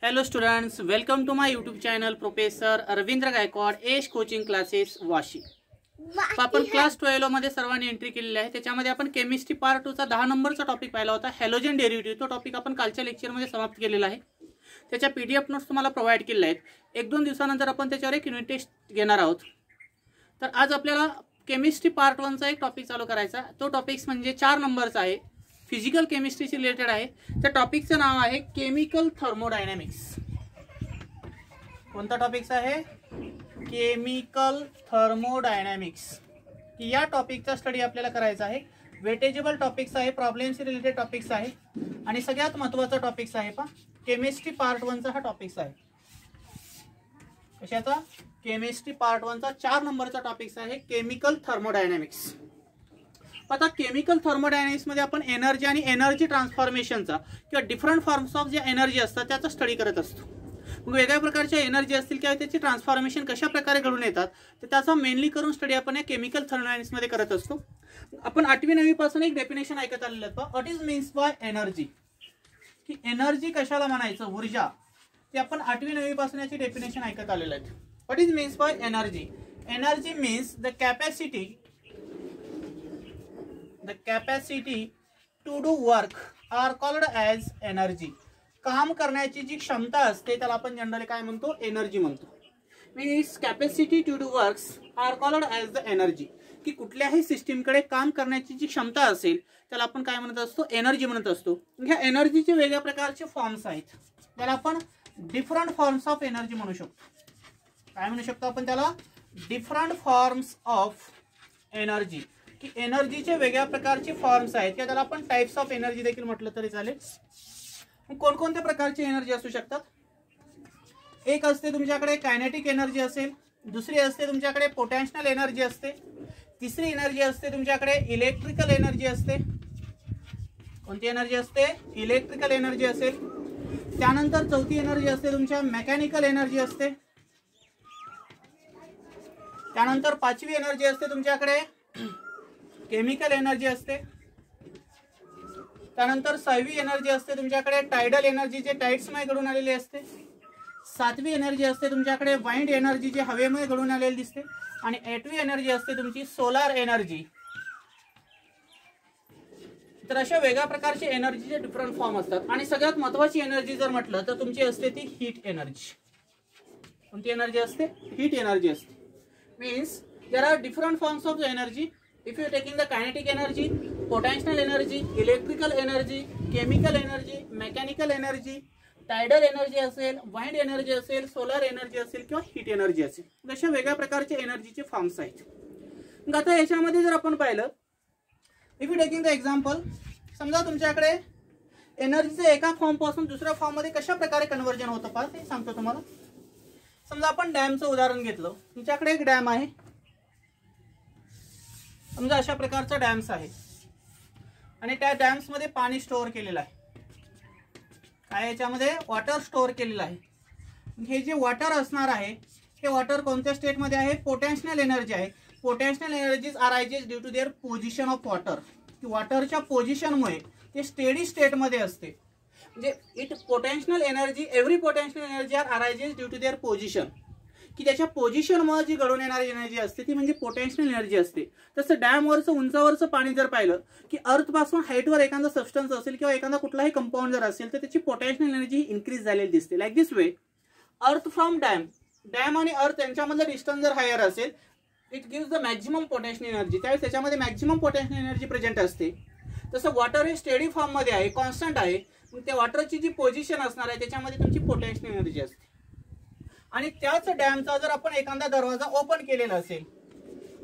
Hello students, welcome to my YouTube channel professor Ravindra Gaikwad Ash coaching classes Vashi. आपण class 12 मध्ये सर्वांनी entry केलेली आहे. त्याच्यामध्ये आपण केमिस्ट्री पार्ट 2 चा 10 नंबरचा टॉपिक पाहिला होता, हॅलोजन डेरिव्हेटिव्ह. तो टॉपिक आपण कालच्या लेक्चरमध्ये समाप्त केलेला आहे. त्याच्या पीडीएफ नोट्स तुम्हाला प्रोव्हाइड केलेल्या आहेत. 1-2 दिवसानंतर आपण त्याच्यावर एक युनिट टेस्ट घेणार आहोत. तर आज आपल्याला केमिस्ट्री पार्ट 1 चा एक टॉपिक चालू करायचा. तो टॉपिक्स म्हणजे 4 नंबरचा आहे, फिजिकल केमिस्ट्रीशी रिलेटेड आहे. त्या टॉपिकचं नाव आहे केमिकल थर्मोडायनॅमिक्स. कोणता टॉपिक्स आहे? Chemical thermodynamics. या टॉपिकचा स्टडी आपल्याला करायचा आहे. वेटेजेबल टॉपिक्स आहे, प्रॉब्लेमशी रिलेटेड टॉपिक्स आहे आणि सगळ्यात महत्त्वाचा टॉपिक्स आहे पहा, केमिस्ट्री पार्ट 1 चा हा टॉपिक्स आहे. कशाचा? केमिस्ट्री पार्ट 1 चा 4 नंबरचा टॉपिक्स आहे केमिकल थर्मोडायनॅमिक्स. आता केमिकल थर्मोडायनॅमिक्स मध्ये आपण एनर्जी आणि एनर्जी ट्रान्सफॉर्मेशनचा किंवा डिफरंट फॉर्म्स ऑफ जे एनर्जी असतात त्याचा स्टडी करत असतो. मग वेगळ्या प्रकारच्या एनर्जी असतील किंवा त्याची ट्रान्सफॉर्मेशन कशा प्रकारे घडून येतात तर त्याचा मेनली करून स्टडी आपण या केमिकल थर्मोडायनॅमिक्स मध्ये करत असतो. आपण 8वी 9वी पासून एक डेफिनेशन ऐकत आलेलं आहे, what is means by energy. की एनर्जी कशाला म्हणायचं, ऊर्जा. ते आपण 8वी 9वी पासून याची डेफिनेशन ऐकत आलेलं आहे. What is means by energy. Energy means the capacity to do work are called as energy. काम करण्याची जी क्षमता असते त्याला आपण जनरली काय म्हणतो? एनर्जी म्हणतो. Means capacity to do works are called as the energy. की कुठल्याही सिस्टीमकडे काम करण्याची जी क्षमता असेल त्याला आपण काय म्हणत असतो? एनर्जी म्हणत असतो. ह्या एनर्जीचे वेगळ्या प्रकारचे फॉर्म्स आहेत. त्याला आपण डिफरंट फॉर्म्स ऑफ एनर्जी म्हणू शकतो. काय म्हणू शकतो आपण त्याला? Different forms of energy. की एनर्जीचे वेगळ्या प्रकारचे फॉर्म्स आहेत किंवा त्याला आपण टाइप्स ऑफ एनर्जी देखील म्हटलं तरी चालेल. कोणकोणत्या प्रकारची एनर्जी असू शकतात? एक असते तुमच्याकडे कायनेटिक एनर्जी असेल, दुसरी असते तुमच्याकडे पोटेन्शियल एनर्जी असते, तिसरी एनर्जी असते तुमच्याकडे इलेक्ट्रिकल एनर्जी असते. कोणती एनर्जी असते? इलेक्ट्रिकल एनर्जी असेल. त्यानंतर चौथी एनर्जी असते तुमच्या मेकॅनिकल एनर्जी असते. त्यानंतर 5वी एनर्जी असते तुमच्याकडे केमिकल एनर्जी असते. त्यानंतर 6वी एनर्जी असते तुमच्याकडे टायडल एनर्जी, जे टाइड्समुळे घडून आलेली असते. 7वी एनर्जी असते तुमच्याकडे वाइंड एनर्जी, जे हवेमुळे घडून आलेली दिसते. आणि 8वी एनर्जी असते तुमची सोलार एनर्जी. तर अशा वेगळ्या प्रकारचे एनर्जीचे डिफरंट फॉर्म असतात. आणि सगळ्यात महत्त्वाची एनर्जी जर म्हटलं तर तुमची असते ती हीट एनर्जी. कोणती एनर्जी असते? हीट एनर्जी असते. Means there are different forms of energy. If you are taking the kinetic energy, potential energy, electrical energy, chemical energy, mechanical energy, tidal energy असेल, wind energy असेल, solar energy असेल किंवा heat energy असेल, अशा वेगळ्या प्रकारचे एनर्जीचे forms आहेत. मग आता याच्यामध्ये जर आपण पाहिलं, if you taking the example, समजा तुमच्याकडे एनर्जीचे एका फॉर्म पासून दुसऱ्या फॉर्म मध्ये कशा प्रकारे कन्वर्जन होतं पहा, ते सांगतो तुम्हाला. समजा आपण डॅमचं उदाहरण घेतलं. तुमच्याकडे एक डॅम आहे. समजा अशा प्रकारचा डॅम्स आहे आणि त्या डॅम्स मध्ये पाणी स्टोअर केलेलं आहे. काय याच्यामध्ये? वॉटर स्टोअर केलेलं आहे. हे जे वॉटर असणार आहे हे वॉटर कोणत्या स्टेट मध्ये आहे? पोटेन्शियल एनर्जी आहे. Potential energies arises due to their position of water. वॉटरच्या पोझिशनमुळे ते स्टेडी स्टेट मध्ये असते. म्हणजे it potential energy, every potential energy are arises due to their position. की त्याच्या पोझिशनमुळे जी घडून येणारी एनर्जी असते ती म्हणजे पोटेन्शियल एनर्जी असते. तसं डॅमवरचं उंचावरचं पाणी जर पाहिलं की अर्थ पासून हाईटवर एखादा सबस्टन्स असेल किंवा एखादा कुठलाही कंपाऊंड जर असेल तर त्याची पोटेन्शियल एनर्जी इन्क्रीज झालेली दिसते. Like this way, earth from dam आणि अर्थ यांच्यामधलं डिस्टन्स जर हायर असेल, it gives the maximum potential energy. त्यावेळेस त्याच्यामध्ये मॅक्झिमम पोटेन्शियल एनर्जी प्रेझेंट असते. तसं वॉटर हे स्टेडी फॉर्म मध्ये आहे, कॉन्स्टंट आहे. मग त्या वॉटरची जी पोझिशन असणार आहे त्याच्यामध्ये तुमची पोटेन्शियल एनर्जी असते. आणि त्याच डॅमचा जर आपण एखादा दरवाजा ओपन केलेला असेल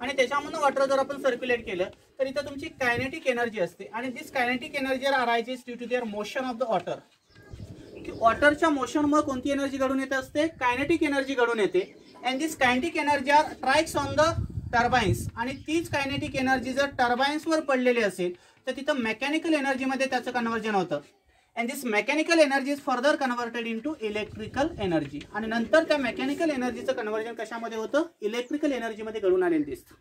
आणि त्याच्यामधून वॉटर जर आपण सर्क्युलेट केलं तर इथं तुमची कायनेटिक एनर्जी असते. आणि this kinetic energy are arises due to their motion of the water. की वॉटरच्या मोशनमुळे कोणती एनर्जी घडून येत असते? कायनेटिक एनर्जी घडून येते. And this kinetic energy are strikes on the turbines. आणि तीच कायनेटिक एनर्जी जर टर्बाइन्सवर पडलेली असेल तर तिथं मेकॅनिकल एनर्जीमध्ये त्याचं कन्वर्जन होतं. and this mechanical energy is further converted into electrical energy. आणि नंतर त्या मेकॅनिकल एनर्जीचं कन्वर्जन कशामध्ये होतं? इलेक्ट्रिकल एनर्जी मध्ये घडून आलेलं दिसतं.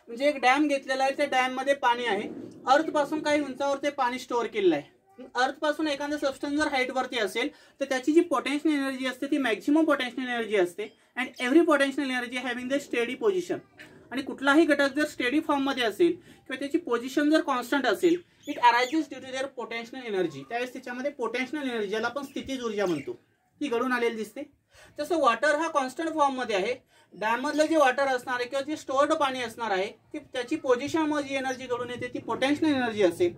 म्हणजे एक डॅम घेतलेला आहे, त्या डॅम मध्ये पाणी आहे. अर्थ पासून काही उंचावर ते पाणी स्टोअर केलेलं आहे. अर्थ पासून एखादा सबस्टन्स जर हाईट वरती असेल तर त्याची जी पोटेन्शियल एनर्जी असते ती मॅक्झिमम पोटेन्शियल एनर्जी असते and every potential energy having the steady position. आणि कुठलाही घटक जर स्टेडी फॉर्म मध्ये असेल किंवा त्याची पोझिशन जर कॉन्स्टंट असेल it arises due to their potential energy. त्यावेळेस त्याच्यामध्ये पोटेन्शियल एनर्जी ज्याला आपण स्थितीज ऊर्जा म्हणतो ती घडून आलेली दिसते. तसं वॉटर हा कॉन्स्टंट फॉर्म मध्ये आहे. डॅम मधलं जे वॉटर असणार आहे किंवा जे स्टोर्ड पाणी असणार आहे ती त्याची पोझिशन जी एनर्जी घडून येते ती पोटेन्शियल एनर्जी असेल.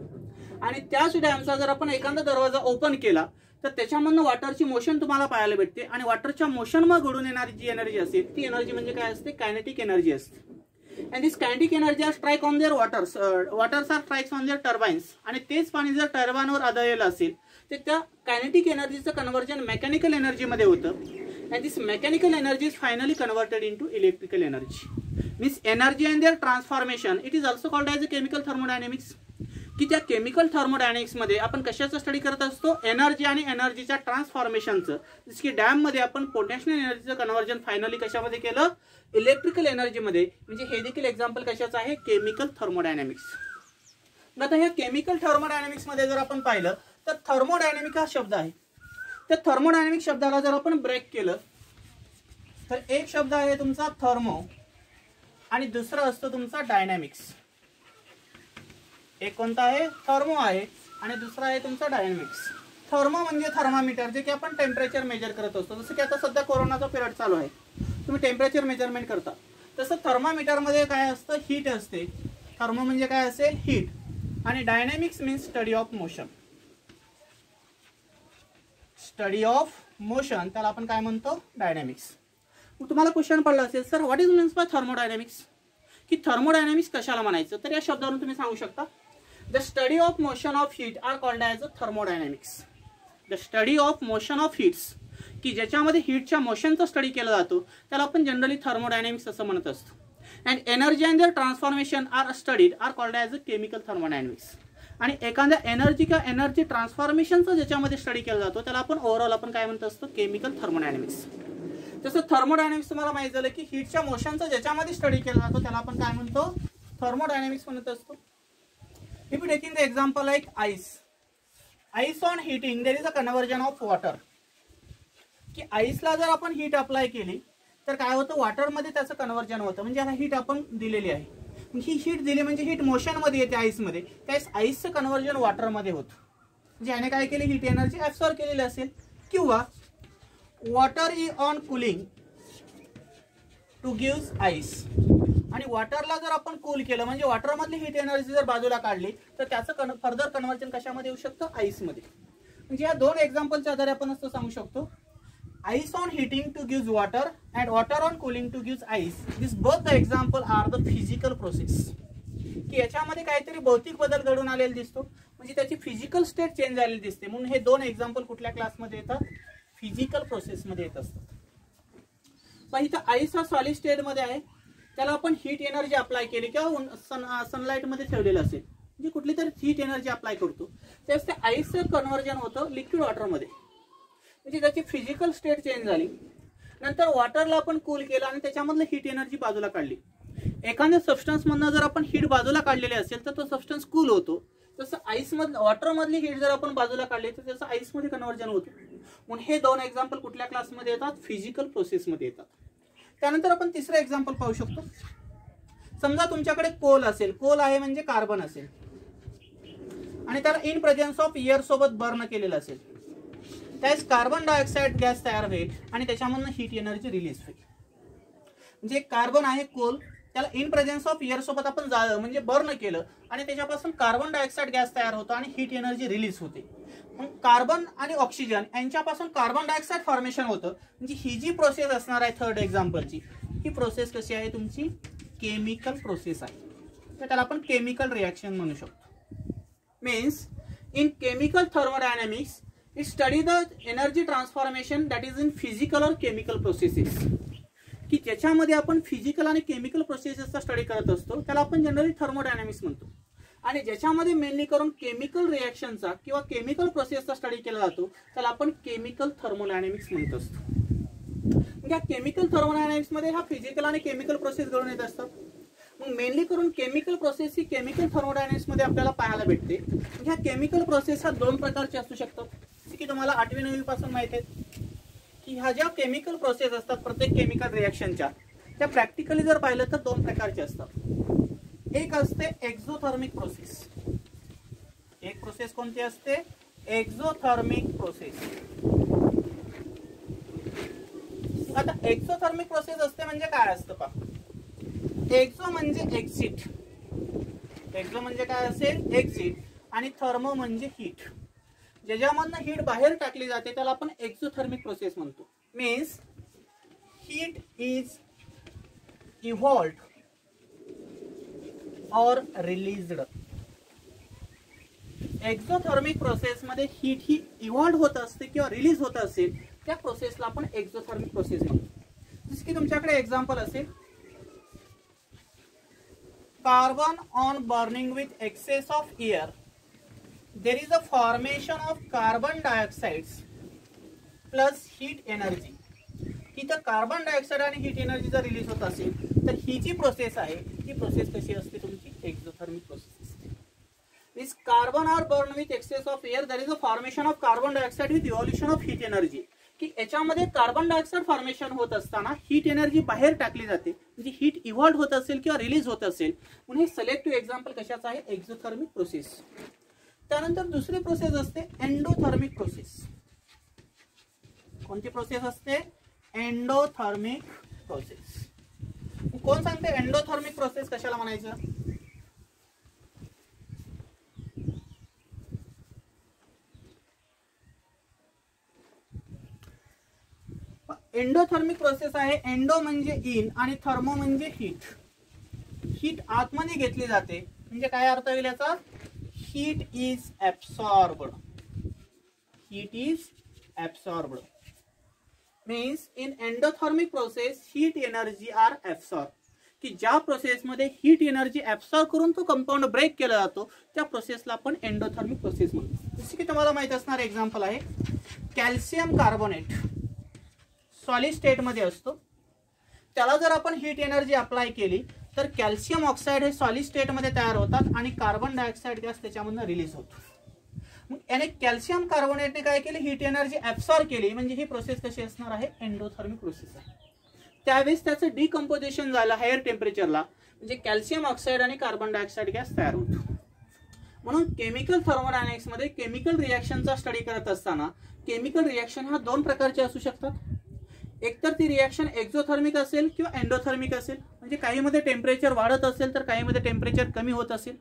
आणि त्याच डॅमचा जर आपण एखादा दरवाजा ओपन केला तर त्याच्यामधनं वॉटरची मोशन तुम्हाला पाहायला भेटते आणि वॉटरच्या मोशन मग घडून येणारी जी एनर्जी असेल ती एनर्जी म्हणजे काय असते, कायनेटिक एनर्जी असते. and this kinetic energy are strike on their waters are strikes on their turbines. आणि तेच पाणी जर टर्बाइनवर आदळलेलं असेल तर त्या कायनेटिक एनर्जीचं कन्व्हर्जन मेकॅनिकल एनर्जी मध्ये होतं. and this mechanical energy is finally converted into electrical energy. means energy and their transformation it is also called as a chemical thermodynamics. की त्या केमिकल थर्मोडायनॅमिक्स मध्ये आपण कशाचा स्टडी करत असतो, एनर्जी आणि एनर्जीच्या ट्रान्सफॉर्मेशनचं. जसं की डॅम मध्ये आपण पोटेन्शियल एनर्जीचं कन्व्हर्जन फायनली कशामध्ये केलं, इलेक्ट्रिकल एनर्जी मध्ये. म्हणजे हे देखील एक्झाम्पल कशाचं आहे, केमिकल थर्मोडायनॅमिक्स. आता ह्या केमिकल थर्मोडायनॅमिक्स मध्ये जर आपण पाहिलं तर थर्मोडायनॅमिक हा शब्द आहे. त्या थर्मोडायनॅमिक शब्दाला जर आपण ब्रेक केलं तर एक शब्द आहे तुमचा थर्मो आणि दुसरा असतो तुमचा डायनॅमिक्स. एक कोणता आहे, थर्मो आहे आणि दुसरा आहे तुमचा डायनॅमिक्स. थर्मो म्हणजे थर्मामीटर जे की आपण टेम्परेचर मेजर करत असतो. जसं की आता सध्या कोरोनाचा पिरियड चालू आहे, तुम्ही टेम्परेचर मेजरमेंट करता. तसं थर्मामीटर मध्ये काय असतं, हीट असते. थर्मो म्हणजे काय असेल, हीट. आणि dynamics means study of motion. Study of motion त्याला आपण काय म्हणतो, डायनॅमिक्स. मग तुम्हाला क्वेश्चन पडला असेल sir what is means bye thermodynamics, की थर्मोडायनॅमिक्स कशाला म्हणायचं. तर या शब्दावरून तुम्ही सांगू शकता the study of motion of heat are called as a thermodynamics. the study of motion of heats की ज्याच्यामध्ये हीटच्या मोशनचा स्टडी केला जातो त्याला आपण जनरली थर्मोडायनॅमिक्स असं म्हणत असतो. And energy and their transformation are studied are called as a chemical thermodynamics. आणि एखाद्या एनर्जी का एनर्जी ट्रान्सफॉर्मेशनचा ज्याच्यामध्ये स्टडी केला जातो त्याला आपण ओव्हरऑल आपण काय म्हणत असतो, केमिकल थर्मोडायनॅमिक्स. जसं थर्मोडायनॅमिक्स तुम्हाला माहिती झालं की हीटच्या मोशनचा ज्याच्यामध्ये स्टडी केला जातो त्याला आपण काय म्हणतो, थर्मोडायनॅमिक्स म्हणत असतो. If you taking the example like ice on heating there is a conversion of water. की आईसला जर आपण हीट अप्लाय केली तर काय होतं, वॉटर मध्ये त्याचं कन्वर्जन होतं. म्हणजे आता हीट आपण दिलेली आहे, ही हीट दिली म्हणजे हीट मोशन मध्ये येते आईस मध्ये, त्यास आईसचं कन्वर्जन वॉटर मध्ये होतं. म्हणजे याने काय केली, हीट एनर्जी ऍब्सॉर्ब केलेली असेल. किंवा water is on cooling to gives ice. आणि वॉटरला जर आपण कूल केलं म्हणजे वॉटर मधली हीट एनर्जी जर बाजूला काढली तर त्याचं फर्दर कन्वर्जन कशामध्ये येऊ शकतं, आईस मध्ये. म्हणजे या दोन एक्झाम्पलच्या आधारे आपण असं सांगू शकतो, ice on heating to gives water and water on cooling to gives ice. This both the example are the physical process. की याच्यामध्ये काहीतरी भौतिक बदल घडून आलेला दिसतो, म्हणजे त्याची फिजिकल स्टेट चेंज झालेली दिसते. म्हणून हे दोन एक्झाम्पल कुठल्या क्लासमध्ये येतात, फिजिकल प्रोसेस मध्ये येत असतात. पण इथं आईस हा सॉलिड स्टेट मध्ये आहे, त्याला आपण हीट एनर्जी अप्लाय केली किंवा सनलाइट मध्ये ठेवलेलं असेल म्हणजे कुठली तरी हीट एनर्जी अप्लाय करतो त्यावेळेस ते आईसचं कन्वर्जन होतं लिक्विड वॉटरमध्ये. म्हणजे त्याची फिजिकल स्टेट चेंज झाली. नंतर वॉटरला आपण कूल केलं आणि त्याच्यामधलं हीट एनर्जी बाजूला काढली. एखाद्या सबस्टन्स मधनं जर आपण हीट बाजूला काढलेली असेल तर तो सबस्टन्स कूल होतो. तसं आईस मधलं वॉटर मधली हीट जर आपण बाजूला काढली तर त्याचं आईस मध्ये कन्वर्जन होतं. म्हणून हे दोन एक्झाम्पल कुठल्या क्लासमध्ये येतात, फिजिकल प्रोसेसमध्ये येतात. त्यानंतर आपण तिसरं एक्झाम्पल पाहू शकतो. समजा तुमच्याकडे कोल असेल, कोल आहे म्हणजे कार्बन असेल आणि त्याला इन प्रेझेन्स ऑफ एअर सोबत बर्न केलेलं असेल, त्यास कार्बन डायऑक्साईड गॅस तयार होईल आणि त्याच्यामधून हीट एनर्जी रिलीज होईल. म्हणजे कार्बन आहे कोल, त्याला इन प्रेझेन्स ऑफ एअर सोबत आपण म्हणजे बर्न केलं आणि त्याच्यापासून कार्बन डायऑक्साईड गॅस तयार होतो आणि हीट एनर्जी रिलीज होते. कार्बन आणि ऑक्सिजन यांच्यापासून कार्बन डायऑक्साईड फॉर्मेशन होतं. म्हणजे ही जी प्रोसेस असणार आहे थर्ड एक्झाम्पलची, ही प्रोसेस कशी आहे तुमची, केमिकल प्रोसेस आहे. तर त्याला आपण केमिकल रिॲक्शन म्हणू शकतो. Means in chemical thermodynamics it study the energy transformation that is in physical और केमिकल प्रोसेसेस. की ज्याच्यामध्ये आपण फिजिकल आणि केमिकल प्रोसेसेसचा स्टडी करत असतो त्याला आपण जनरली थर्मोडायनॅमिक्स म्हणतो. आणि ज्याच्यामध्ये मेनली करून केमिकल रिॲक्शनचा किंवा केमिकल प्रोसेसचा स्टडी केला जातो त्याला आपण केमिकल थर्मोडायनॅमिक्स म्हणत असतो. या केमिकल थर्मोडायनॅमिक्स मध्ये हा फिजिकल आणि केमिकल प्रोसेस घडून येत असतात. मग मेनली करून केमिकल प्रोसेस ही केमिकल थर्मोडायनामिक्स मध्ये आपल्याला पाहायला भेटते. ह्या केमिकल प्रोसेस हा दोन प्रकारचे असू शकतात, जसे की तुम्हाला 8वी 9वी पासून माहिती आहे की ह्या ज्या केमिकल प्रोसेस असतात प्रत्येक केमिकल रिएक्शनच्या, त्या प्रॅक्टिकली जर पाहिलं तर दोन प्रकारचे असतात. एक असते एक्झोथर्मिक प्रोसेस. एक प्रोसेस कोणती असते? Exothermic process. आता एक्झोथर्मिक प्रोसेस असते म्हणजे काय असतं पहा. एक्झो म्हणजे एक्झिट. एक्झो म्हणजे काय असेल? एक्झिट. आणि थर्मो म्हणजे हीट. ज्याच्यामधनं हीट बाहेर टाकली जाते त्याला आपण एक्झोथर्मिक प्रोसेस म्हणतो. मीन्स हीट इज इव्हॉल्व्ड और रिलीज्ड. एक्झोथर्मिक प्रोसेस मध्ये हीट ही इव्हॉल्व्ड होत असते किंवा रिलीज होत असेल, त्या प्रोसेसला आपण एक्झोथर्मिक प्रोसेस म्हणतो. जसे की तुमच्याकडे एक्झाम्पल असेल, carbon on burning with excess of air there is a formation of carbon dioxides plus heat energy. इथं कार्बन डायऑक्साइड आणि हीट एनर्जी जर रिलीज होत असेल तर ही जी प्रोसेस आहे ती प्रोसेस कशी असते? तुमची एक्झोथर्मिक प्रोसेस असते. Means carbon are burn with excess of air, there is a formation of carbon dioxide with evolution of heat energy. की याच्यामध्ये कार्बन डायऑक्साइड फॉर्मेशन होत असताना हीट एनर्जी बाहेर टाकली जाते, म्हणजे हीट इव्हॉल्व होत असेल किंवा रिलीज होत असेल. म्हणून हे सिलेक्टिव्ह एक्झाम्पल कशाचं आहे? Exothermic process. त्यानंतर दुसरी प्रोसेस असते एंडोथर्मिक प्रोसेस. कोणती प्रोसेस असते? Endothermic process. कोण सांगते एंडोथर्मिक प्रोसेस कशाला म्हणायचं? एंडोथर्मिक प्रोसेस आहे. एंडो म्हणजे इन आणि थर्मो म्हणजे हीट. हीट आतमध्ये घेतली जाते, म्हणजे काय अर्थ होईल याचा? Heat is absorbed. Heat is absorbed means in endothermic process heat energy are absorb. की ज्या प्रोसेसमध्ये हीट एनर्जी ऍब्सॉर्ब करून तो कंपाऊंड ब्रेक केला जातो त्या प्रोसेसला आपण एंडोथर्मिक प्रोसेस म्हणतो. जसे की तुम्हाला माहित असणार एक्झाम्पल आहे, कॅल्शियम कार्बोनेट सॉलिड स्टेट मध्ये असतो. त्याला जर आपण हीट एनर्जी अप्लाय केली तर कॅल्शियम ऑक्साईड हे सॉलिड स्टेट मध्ये तयार होतात आणि कार्बन डायऑक्साइड गॅस त्याच्यामधून रिलीज होतो. मग याने कॅल्शियम कार्बोनेटने काय केले? हीट एनर्जी ऍब्सॉर्ब केली, म्हणजे ही प्रोसेस कशी असणार आहे? एंडोथर्मिक प्रोसेस आहे. त्यावेळेस त्याचं डिकम्पोजिशन झालं हायर टेम्परेचरला, म्हणजे कॅल्शियम ऑक्साईड आणि कार्बन डायऑक्साइड गॅस तयार होतो. म्हणून केमिकल थर्मोडायनामिक्स मध्ये केमिकल रिएक्शनचा स्टडी करत असताना केमिकल रिएक्शन हा दोन प्रकारचे असू शकतात. एकतर ती रिएक्शन एक्झोथर्मिक असेल किंवा एंडोथर्मिक असेल, म्हणजे काही मध्ये टेम्परेचर वाढत असेल तर काही मध्ये टेम्परेचर कमी होत असेल,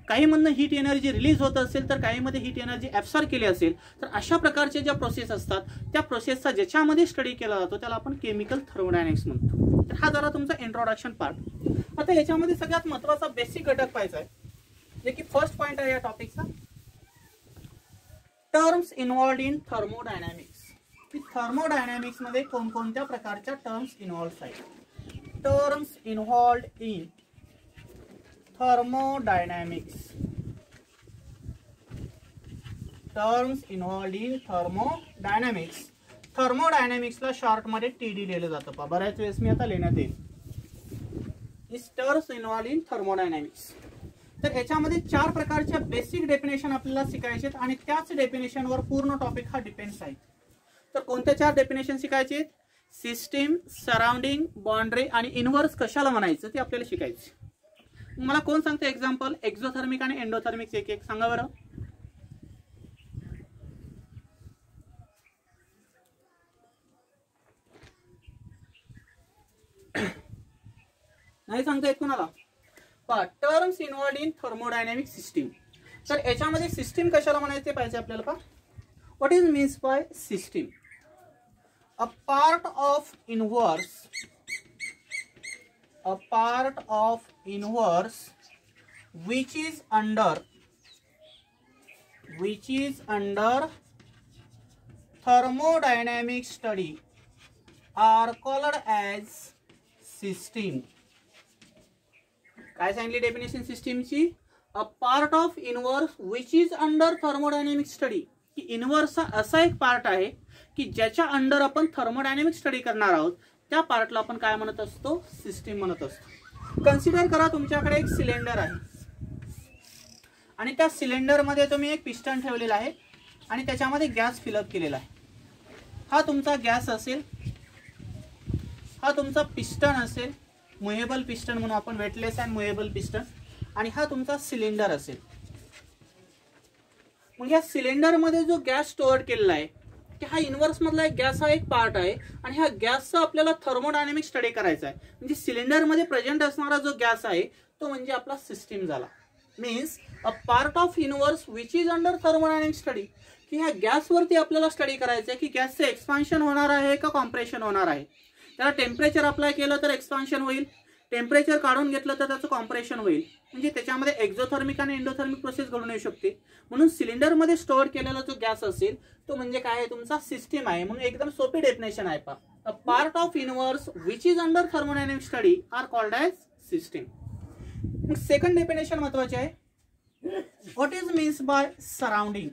काही मधनं हीट एनर्जी रिलीज होत असेल तर काही मध्ये हीट एनर्जी ऍब्सॉर्ब केली असेल. तर अशा प्रकारच्या ज्या प्रोसेस असतात त्या प्रोसेसचा ज्याच्यामध्ये स्टडी केला जातो त्याला आपण केमिकल थर्मोडायनामिक्स म्हणतो. तर हा जरा तुमचा इंट्रोडक्शन पार्ट. आता याच्यामध्ये सगळ्यात महत्त्वाचा बेसिक घटक पाहायचा आहे, जे की फर्स्ट पॉइंट आहे या टॉपिकचा, टर्म्स इन्व्हॉल्ड इन थर्मोडायनामिक्स. की थर्मोडायनामिक्स मध्ये कोणकोणत्या प्रकारच्या टर्म्स इन्व्हॉल्व आहेत? Terms involved in thermodynamics. Terms involved in thermodynamics. थर्मोडायनामिक्सला शॉर्ट मध्ये टीडी लिहिलं जातं. पहा बऱ्याच वेळेस मी आता लिहिण्यात येईल. Terms involved in thermodynamics. तर याच्यामध्ये 4 प्रकारच्या बेसिक डेफिनेशन आपल्याला शिकायचे आहेत आणि त्याच डेफिनेशनवर पूर्ण टॉपिक हा डिपेंड्स आहे. तर कोणत्या 4 डेफिनेशन शिकायचे आहेत? सिस्टीम, सराउंडिंग, बाउंड्री आणि इनव्हर्स कशाला म्हणायचं ते आपल्याला शिकायचे. मला कोण सांगते एक्झाम्पल एक्झोथर्मिक आणि एंडोथर्मिक एक एक सांगा बरं. नाही सांगता येत कुणाला? Terms involved in thermodynamic system. तर याच्यामध्ये सिस्टीम कशाला म्हणायचे पाहिजे आपल्याला. पहा what is means bye system? A part of inverse which is under thermodynamic study are called as system. काय सांगितली डेफिनेशन सिस्टीमची? अ part of inverse which is under thermodynamic study. की इनवर्स हा असा एक पार्ट आहे की ज्याच्या अंडर आपण थर्मोडायनेमिक स्टडी करणार आहोत, त्या पार्टला आपण काय म्हणत असतो? सिस्टीम म्हणत असतो. कन्सिडर करा तुमच्याकडे एक सिलेंडर आहे आणि त्या सिलेंडरमध्ये तुम्ही एक पिस्टन ठेवलेला आहे आणि त्याच्यामध्ये गॅस फिलअप केलेला आहे. हा तुमचा गॅस असेल, हा तुमचा पिस्टन असेल, मुव्हेबल पिस्टन म्हणून आपण, वेटलेस अँड मुव्हेबल पिस्टन, आणि हा तुमचा सिलेंडर असेल. मग या सिलेंडरमध्ये जो गॅस स्टोअर केलेला आहे की हा इन्व्हर्स मधला एक गॅस, हा एक पार्ट आहे आणि ह्या गॅसचा आपल्याला थर्मोडायनेमिक स्टडी करायचा आहे. म्हणजे सिलेंडरमध्ये प्रेझेंट असणारा जो गॅस आहे तो म्हणजे आपला सिस्टीम झाला. Means a part of universe which is under thermodynamic study, की ह्या गॅसवरती आपल्याला स्टडी करायचं आहे की गॅसचं एक्सपान्शन होणार आहे का कॉम्प्रेशन होणार आहे. त्याला टेम्परेचर अप्लाय केलं तर एक्सपान्शन होईल, टेम्परेचर काढून घेतलं तर त्याचं कॉम्प्रेशन होईल. म्हणजे त्याच्यामध्ये एक्झोथर्मिक आणि एंडोथर्मिक प्रोसेस घडून येऊ शकते. म्हणून सिलेंडरमध्ये स्टोअर केलेला जो गॅस असेल तो म्हणजे काय आहे, तुमचा सिस्टीम आहे. म्हणून एकदम सोपी डेफिनेशन आहे पहा, a part of universe which is under thermodynamic study are called as system. मग सेकंड डेफिनेशन महत्वाचे आहे, what is means by surrounding,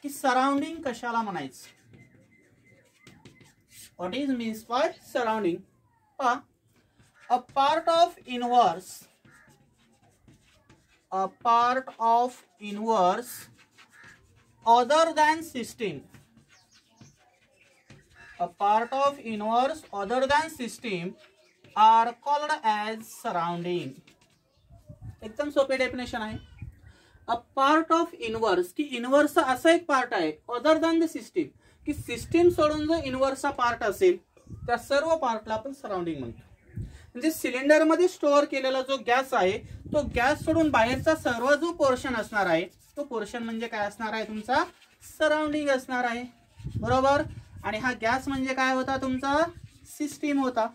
की सराउंडिंग कशाला म्हणायचं. What is means by surrounding, पहा, a part of inverse other than system, a part of inverse other than system are called as surrounding. एकदम सोपे definition आहे. A part of inverse, की इन्व्हर्सचा असा एक पार्ट आहे अदर दॅन द सिस्टीम, की system सोडून जो इन्व्हर्सचा पार्ट असेल त्या सर्व पार्टला आपण सराउंडिंग म्हणतो. म्हणजे सिलेंडरमध्ये स्टोअर केलेला जो गॅस आहे तो गॅस सोडून बाहेरचा सर्व जो पोर्शन असणार आहे तो पोर्शन म्हणजे काय असणार आहे, तुमचा सराउंडिंग असणार आहे. बरोबर. आणि हा गॅस म्हणजे काय होता, तुमचा सिस्टीम होता.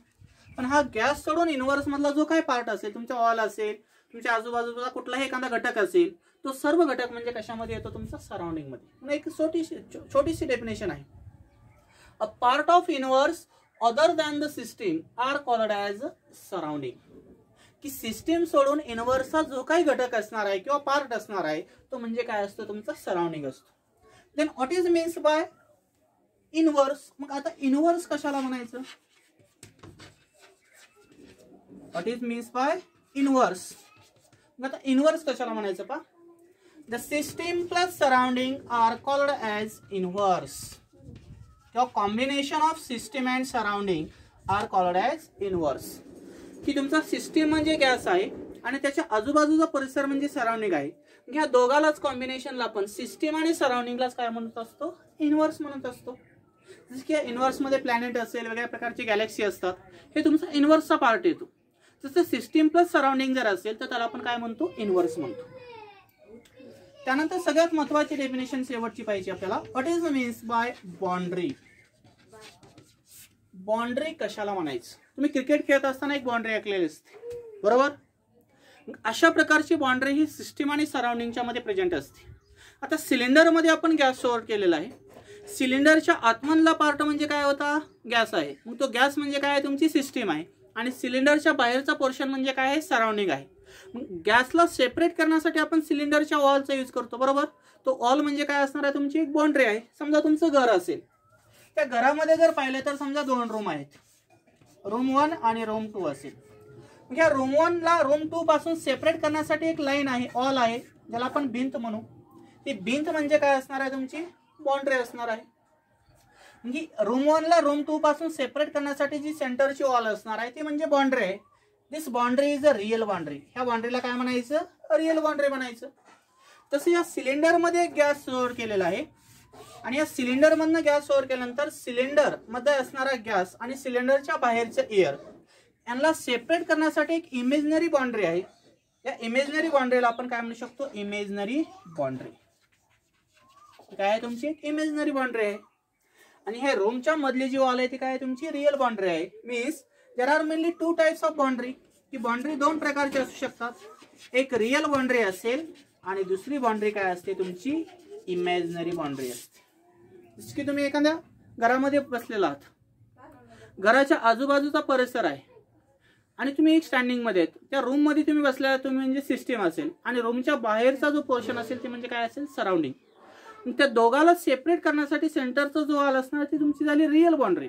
पण हा गॅस सोडून इन्व्हर्स मधला जो काही पार्ट असेल, तुमचा ऑल असेल, तुमच्या आजूबाजूचा कुठलाही एखादा घटक असेल, तो सर्व घटक म्हणजे कशामध्ये येतो, तुमचा सराउंडिंग मध्ये. म्हणून एक छोटीशी डेफिनेशन आहे, a part of universe other than the system are called as surrounding, की सिस्टीम सोडून इन्व्हर्सचा जो काही घटक असणार आहे किंवा पार्ट असणार आहे तो म्हणजे काय असतो, तुमचा सराउंडिंग असतो. Then what is means by inverse. मग आता इन्व्हर्स कशाला म्हणायचं, what is means by inverse. मग आता इन्व्हर्स कशाला म्हणायचं पहा, the system plus surrounding are called as inverse, किंवा combination of system and surrounding are called as inverse. की तुमचा सिस्टीम म्हणजे गॅस आहे आणि त्याच्या आजूबाजूचा परिसर म्हणजे सराउंडिंग आहे. ह्या दोघालाच कॉम्बिनेशनला आपण सिस्टीम आणि सराउंडिंगलाच काय म्हणत असतो, इन्व्हर्स म्हणत असतो. जसं की इन्व्हर्समध्ये प्लॅनेट असेल, वेगळ्या प्रकारची गॅलेक्सी असतात, हे तुमचा इन्व्हर्सचा पार्ट येतो. जसं सिस्टीम प्लस सराउंडिंग जर असेल तर त्याला आपण काय म्हणतो, इन्व्हर्स म्हणतो. त्यानंतर सगळ्यात महत्वाची डेफिनेशन शेवटची पाहिजे आपल्याला, what is means bye boundary. Boundary कशाला म्हणायचं, तुम्ही क्रिकेट खेळत असताना एक बाउंड्री ऐकलेली असते, बरोबर. अशा प्रकारची बाउंड्री ही सिस्टीम आणि सराउंडिंगच्या मध्ये प्रेझेंट असते. आता सिलेंडरमध्ये आपण गॅस स्टोअर केलेला आहे, सिलेंडरच्या आतमधला पार्ट म्हणजे काय होता, गॅस आहे. मग तो गॅस म्हणजे काय आहे, तुमची सिस्टीम आहे. आणि सिलेंडरच्या बाहेरचा पोर्शन म्हणजे काय आहे, सराउंडिंग आहे. मग गॅसला सेपरेट करण्यासाठी आपण सिलेंडरच्या वॉलचा यूज करतो, बरोबर. तो वॉल म्हणजे काय असणार आहे, तुमची एक बाउंड्री आहे. समजा तुमचं घर असेल, त्या घरामध्ये जर पाहिलं तर समजा 2 रूम आहेत, रूम 1 आणि रूम 2 असेल. मग या रूम 1 ला रूम 2 पासून सेपरेट करण्यासाठी एक लाईन आहे, वॉल आहे, ज्याला आपण भिंत म्हणू. ती भिंत म्हणजे काय असणार आहे, तुमची बाउंड्री असणार आहे. म्हणजे रूम 1 ला रूम 2 पासून सेपरेट करण्यासाठी जी सेंटरची वॉल असणार आहे ती म्हणजे बाउंड्री आहे. This boundary is a real boundary. ह्या बाउंड्रीला काय म्हणायचं, रिअल बाउंड्री म्हणायचं. तसं या सिलेंडरमध्ये गॅस स्टोअर केलेला आहे आणि या सिलेंडरमधनं गॅस स्टोअर केल्यानंतर सिलेंडर मध्ये असणारा गॅस आणि सिलेंडरच्या बाहेरचं एअर यांना सेपरेट करण्यासाठी एक इमेजनरी बाउंड्री आहे. या इमेजनरी बाउंड्रीला आपण काय म्हणू शकतो, इमेजनरी बाउंड्री. काय आहे, तुमची एक इमेजनरी बाउंड्री आहे. आणि हे रूमच्या मधली जी वॉल आहे ती काय, तुमची रिअल बाउंड्री आहे. Means there are mainly 2 types of boundary. की बाउंड्री 2 प्रकारची असू शकतात. एक रिअल बाउंड्री असेल आणि दुसरी बाउंड्री काय असते, तुमची इमॅजिनरी बाउंड्री असते. जसं की तुम्ही एखाद्या घरामध्ये बसलेला आहात, घराच्या आजूबाजूचा परिसर आहे आणि तुम्ही एक स्टँडिंग मध्ये आहेत, त्या रूम मध्ये तुम्ही बसलेला, तुम्ही म्हणजे सिस्टीम असेल आणि रूमच्या बाहेरचा जो पोर्शन असेल ते म्हणजे काय असेल, सराउंडिंग. त्या दोघाला सेपरेट करण्यासाठी सेंटरचा जो वॉल असणार ती तुमची झाली रिअल बाउंड्री.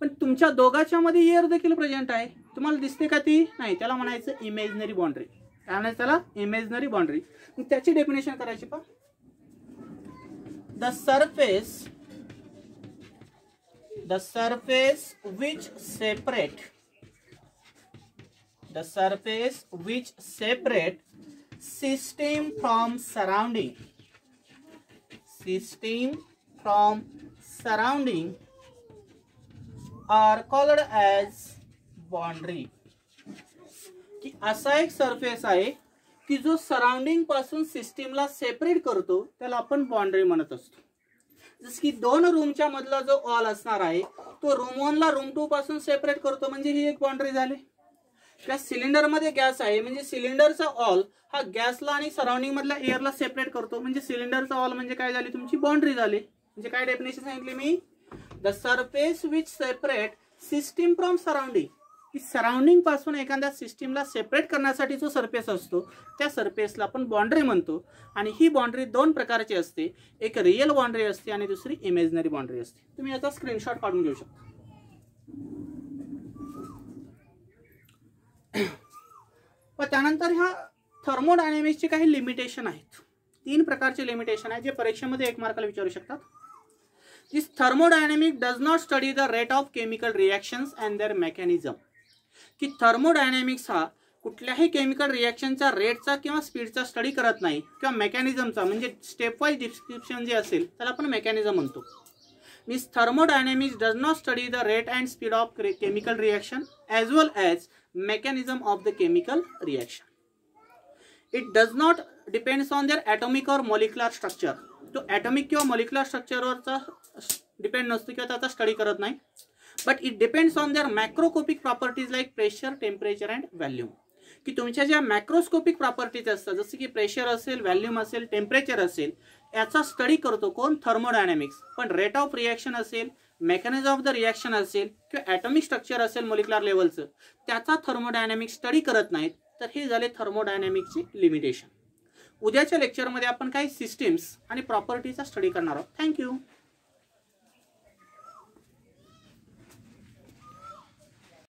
पण तुमच्या दोघांच्या मध्ये एअर देखील प्रेझेंट आहे, तुम्हाला दिसते का ती? नाही, त्याला म्हणायचं इमेजनरी बाउंड्री. काय म्हणायचं त्याला? Imaginary boundary. मग त्याची डेफिनेशन करायची पहा. The surface which separate system from surrounding are called as boundary. की असा एक सरफेस आहे की जो सराउंडिंग पासून सिस्टीमला सेपरेट करतो, त्याला आपण बाउंड्री म्हणत असतो. जसं की 2 रूमच्या मधला जो वॉल असणार आहे तो रूम 1 ला रूम 2 पासून सेपरेट करतो, म्हणजे ही एक बाउंड्री झाली. त्या सिलेंडर मध्ये गॅस आहे, म्हणजे सिलेंडरचा वॉल हा गॅसला आणि सराउंडिंग मधल्या एअरला सेपरेट करतो, म्हणजे सिलेंडरचा वॉल म्हणजे काय झाली? तुमची बाउंड्री झाली. म्हणजे काय डेफिनेशन सांगितली मी? The surface which separate system from surrounding. की सराउंडिंग पासून एखाद्या सिस्टीमला सेपरेट करण्यासाठी जो सरफेस असतो त्या सरफेसला आपण बाउंड्री म्हणतो. आणि ही बाउंड्री 2 प्रकारची असते. एक रिअल बाउंड्री असते आणि दुसरी इमेजनरी बाउंड्री असते. तुम्ही याचा स्क्रीनशॉट काढून घेऊ शकता. पण त्यानंतर ह्या थर्मोडायनॅमिक्सचे काही लिमिटेशन आहेत. 3 प्रकारचे लिमिटेशन आहेत जे परीक्षेमध्ये 1 मार्काला विचारू शकतात. This thermodynamic does not study the rate of chemical reactions and their mechanism. की थर्मोडायनॅमिक्स हा कुठल्याही केमिकल रिएक्शनच्या रेटचा किंवा स्पीडचा स्टडी करत नाही, किंवा मेकॅनिझमचा, म्हणजे स्टेप वाईज डिस्क्रिप्शन जे असेल त्याला आपण मेकॅनिझम म्हणतो. Means thermodynamics does not study the rate and speed of chemical reaction as well as mechanism of the chemical reaction. It does not depends on their atomic और molecular structure. तो atomic किंवा molecular स्ट्रक्चरवरचा depend नसतो किंवा त्याचा study करत नाही. But it depends on their macroscopic properties like pressure, temperature and volume. की तुमच्या ज्या मॅक्रोस्कोपिक प्रॉपर्टीज असतात, जसं की प्रेशर असेल, व्हॅल्यूम असेल, टेम्परेचर असेल, याचा स्टडी करतो कोण? थर्मोडायनॅमिक्स. पण रेट ऑफ रिएक्शन असेल, मेकॅनिझम ऑफ द रिएक्शन असेल किंवा ॲटॉमिक स्ट्रक्चर असेल मॉलिक्युलर लेवलचं, त्याचा थर्मोडायनॅमिक्स स्टडी करत नाहीत. तर हे झाले थर्मोडायनॅमिक्सची लिमिटेशन. उद्याच्या लेक्चरमध्ये आपण काही सिस्टीम्स आणि प्रॉपर्टीचा स्टडी करणार आहोत. थँक्यू.